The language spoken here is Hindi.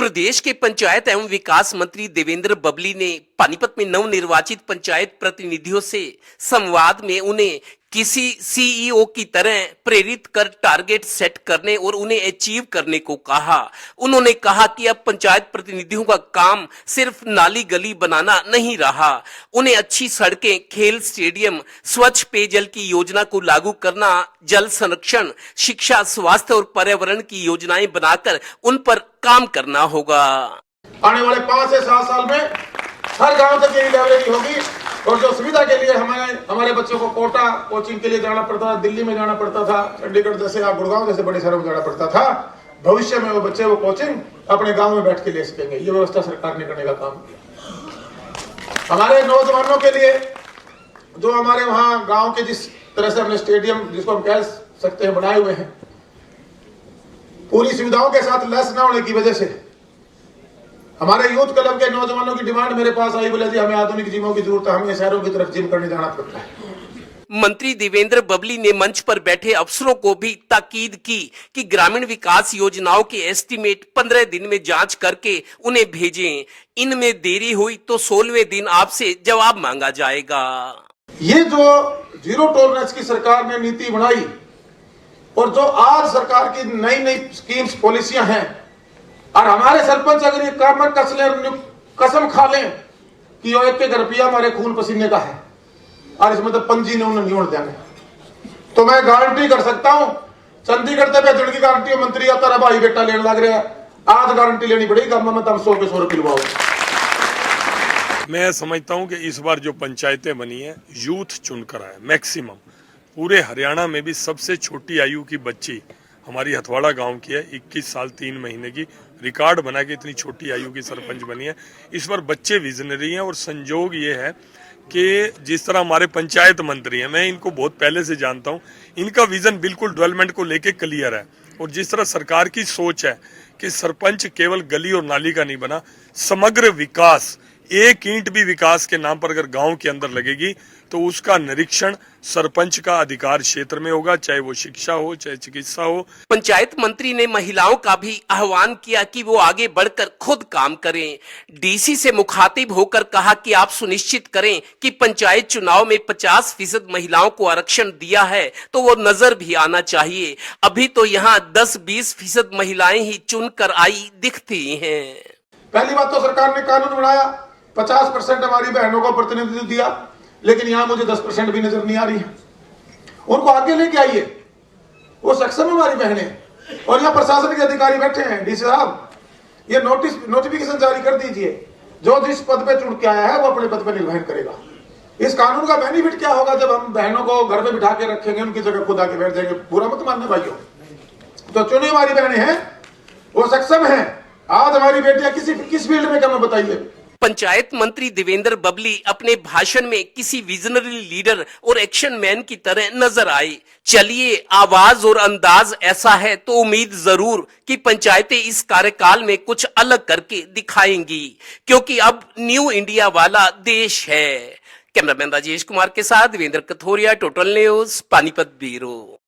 प्रदेश के पंचायत एवं विकास मंत्री देवेंद्र बबली ने पानीपत में नवनिर्वाचित पंचायत प्रतिनिधियों से संवाद में उन्हें किसी सीईओ की तरह प्रेरित कर टारगेट सेट करने और उन्हें अचीव करने को कहा। उन्होंने कहा कि अब पंचायत प्रतिनिधियों का काम सिर्फ नाली गली बनाना नहीं रहा, उन्हें अच्छी सड़कें, खेल स्टेडियम, स्वच्छ पेयजल की योजना को लागू करना, जल संरक्षण, शिक्षा, स्वास्थ्य और पर्यावरण की योजनाएं बनाकर उन पर काम करना होगा। आने वाले 5 से 7 साल में हर गांव तक यही लाइब्रेरी होगी और जो सुविधा के लिए हमारे बच्चों को कोटा कोचिंग के लिए जाना पड़ता था, दिल्ली में जाना पड़ता था, चंडीगढ़ जैसे या गुड़गांव जैसे बड़े शहरों में जाना पड़ता था, भविष्य में वो बच्चे वो कोचिंग अपने गांव में बैठ के ले सकेंगे। ये व्यवस्था सरकार ने करने का काम किया। हमारे नौजवानों के लिए जो हमारे वहाँ गाँव के जिस तरह से हमने स्टेडियम जिसको हम कह सकते हैं बनाए हुए हैं, पूरी सुविधाओं के साथ लैस न होने की वजह से हमारे यूथ क्लब के नौजवानों की डिमांड मेरे पास आई, बोले जी हमें आधुनिक जिमों की जरूरत है, हमें शहरों की तरफ जिम करने जाना पड़ता है। मंत्री देवेंद्र बबली ने मंच पर बैठे अफसरों को भी ताकीद की कि ग्रामीण विकास योजनाओं के एस्टीमेट 15 दिन में जांच करके उन्हें भेजें। इनमें देरी हुई तो 16वें दिन आपसे जवाब मांगा जाएगा। ये जो जीरो टॉलरेंस की सरकार ने नीति बनाई और जो आज सरकार की नई नई स्कीम्स पॉलिसियां हैं, और हमारे सरपंच अगर ये काम कसम खा लें कि यो 1 रुपया हमारे खून पसीने का है और इसमें तो पंजी ने उन्हें नहीं उड़ देंगे, तो मैं गारंटी कर सकता हूं चंडीगढ़ से भेजने की गारंटी मंत्री आता रहा भाई बेटा लेने लग रहा है, आज गारंटी लेनी पड़ेगी, मैं तब 100 के 100 रुपये लुभाऊंगा। मैं समझता हूं कि इस बार जो पंचायतें बनी है यूथ चुनकर आए मैक्सिमम। पूरे हरियाणा में भी सबसे छोटी आयु की बच्ची हमारी हथवाड़ा गांव की है, 21 साल 3 महीने की, रिकॉर्ड बना के इतनी छोटी आयु की सरपंच बनी है। इस बार बच्चे विजनरी हैं और संजोग ये है कि जिस तरह हमारे पंचायत मंत्री हैं, मैं इनको बहुत पहले से जानता हूं, इनका विजन बिल्कुल डेवलपमेंट को लेके क्लियर है। और जिस तरह सरकार की सोच है कि सरपंच केवल गली और नाली का नहीं बना, समग्र विकास, एक ईंट भी विकास के नाम पर अगर गांव के अंदर लगेगी तो उसका निरीक्षण सरपंच का अधिकार क्षेत्र में होगा, चाहे वो शिक्षा हो चाहे चिकित्सा हो। पंचायत मंत्री ने महिलाओं का भी आह्वान किया कि वो आगे बढ़कर खुद काम करें। डीसी से मुखातिब होकर कहा कि आप सुनिश्चित करें कि पंचायत चुनाव में 50% महिलाओं को आरक्षण दिया है तो वो नजर भी आना चाहिए। अभी तो यहाँ 10-20% महिलाएं ही चुनकर आई दिखती हैं। पहली बात तो सरकार ने कानून बनाया, 50% हमारी बहनों को प्रतिनिधित्व दिया, लेकिन यहाँ मुझे 10% भी नजर नहीं आ रही है। उनको आगे लेके आइए, वो सक्षम हमारी बहनें। और यहाँ प्रशासन के अधिकारी बैठे हैं, डीसी साहब ये नोटिफिकेशन जारी कर दीजिए, जो जिस पद पे चुन के आया है वो अपने पद पे निर्वहन करेगा। इस कानून का बेनिफिट क्या होगा जब हम बहनों को घर पे बिठा के रखेंगे, उनकी जगह खुद आके बैठ जाएंगे। बुरा मत मानना भाइयों, तो चुनी हमारी बहनें हैं, वो सक्षम है। आज हमारी बेटियां किस फील्ड में कम है बताइए। पंचायत मंत्री देवेंद्र बबली अपने भाषण में किसी विजनरी लीडर और एक्शन मैन की तरह नजर आए। चलिए, आवाज और अंदाज ऐसा है तो उम्मीद जरूर कि पंचायतें इस कार्यकाल में कुछ अलग करके दिखाएंगी, क्योंकि अब न्यू इंडिया वाला देश है। कैमरामैन राजेश कुमार के साथ Devendra Kathoria, total news, Panipat bureau.